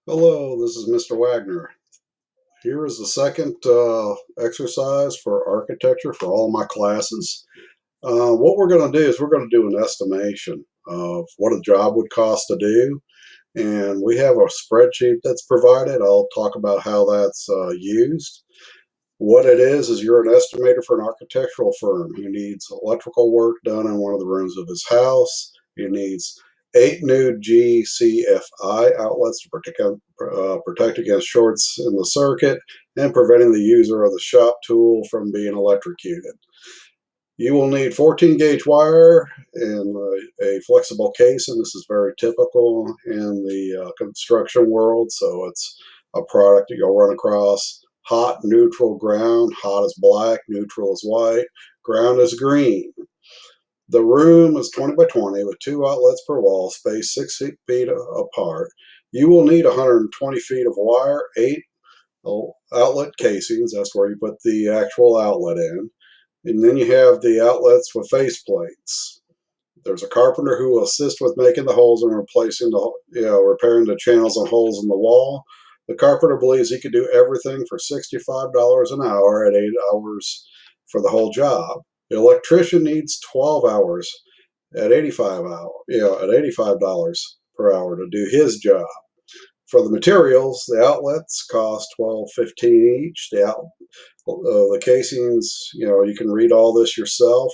Hello, this is Mr. Wagner. Here is the second exercise for architecture for all my classes. What we're going to do is we're going to do an estimation of what a job would cost to do. And we have a spreadsheet that's provided. I'll talk about how that's used. What it is you're an estimator for an architectural firm who needs electrical work done in one of the rooms of his house. He needs 8 new GCFI outlets to protect against shorts in the circuit and preventing the user of the shop tool from being electrocuted. You will need 14 gauge wire and a flexible casing. This is very typical in the construction world, so it's a product that you'll run across. Hot, neutral, ground. Hot is black, neutral is white, ground is green. The room is 20 by 20 with 2 outlets per wall, spaced 6 feet apart. You will need 120 feet of wire, 8 outlet casings. That's where you put the actual outlet in. And then you have the outlets with face plates. There's a carpenter who will assist with making the holes and repairing the channels and holes in the wall. The carpenter believes he could do everything for $65 an hour at 8 hours for the whole job. The electrician needs 12 hours at $85 per hour to do his job. For the materials, the outlets cost $12.15 each. The casings, you can read all this yourself.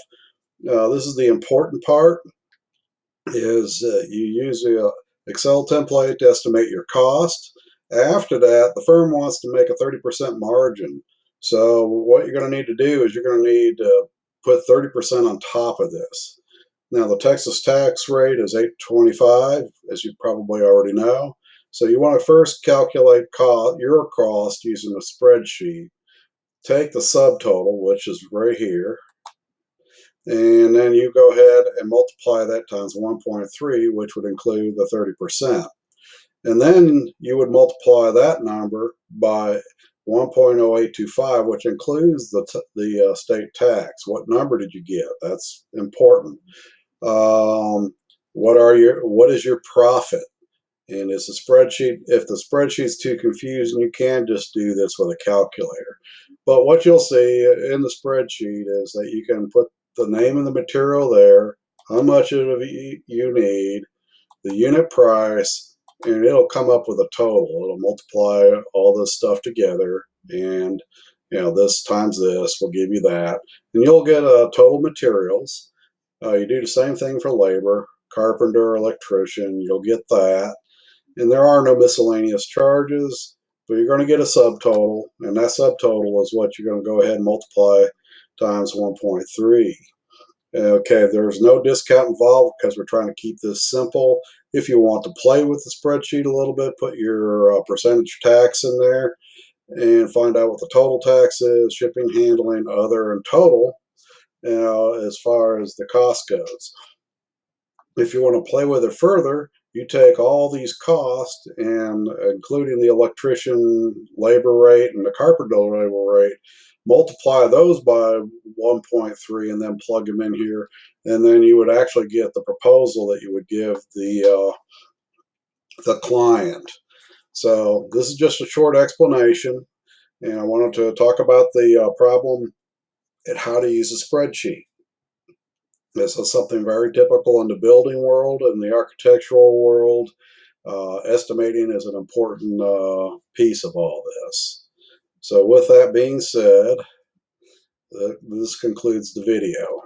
This is the important part, is you use the Excel template to estimate your cost. After that, the firm wants to make a 30% margin. So what you're going to need to do is you're going to need to put 30% on top of this. Now the Texas tax rate is 825, as you probably already know. So you want to first calculate your cost using a spreadsheet. Take the subtotal, which is right here, and then you go ahead and multiply that times 1.3, which would include the 30%. And then you would multiply that number by 1.0825, which includes the state tax. What number did you get? That's important. What is your profit? And it's a spreadsheet. If the spreadsheet's too confusing, you can just do this with a calculator. But what you'll see in the spreadsheet is that you can put the name of the material there, how much of it you need, the unit price, and it'll come up with a total. It'll multiply all this stuff together, and this times this will give you that, and you'll get total materials. You do the same thing for labor, carpenter, electrician, you'll get that. And there are no miscellaneous charges, but you're going to get a subtotal, and that subtotal is what you're going to go ahead and multiply times 1.3. Okay, there's no discount involved because we're trying to keep this simple. If you want to play with the spreadsheet a little bit, put your percentage tax in there and find out what the total tax is, shipping, handling, other, and total, as far as the cost goes. If you want to play with it further, you take all these costs, and including the electrician labor rate and the carpenter labor rate, multiply those by 1.3 and then plug them in here, and then you would actually get the proposal that you would give the client. So this is just a short explanation, and I wanted to talk about the problem and how to use a spreadsheet. This is something very typical in the building world and the architectural world. Estimating is an important piece of all this. So with that being said, this concludes the video.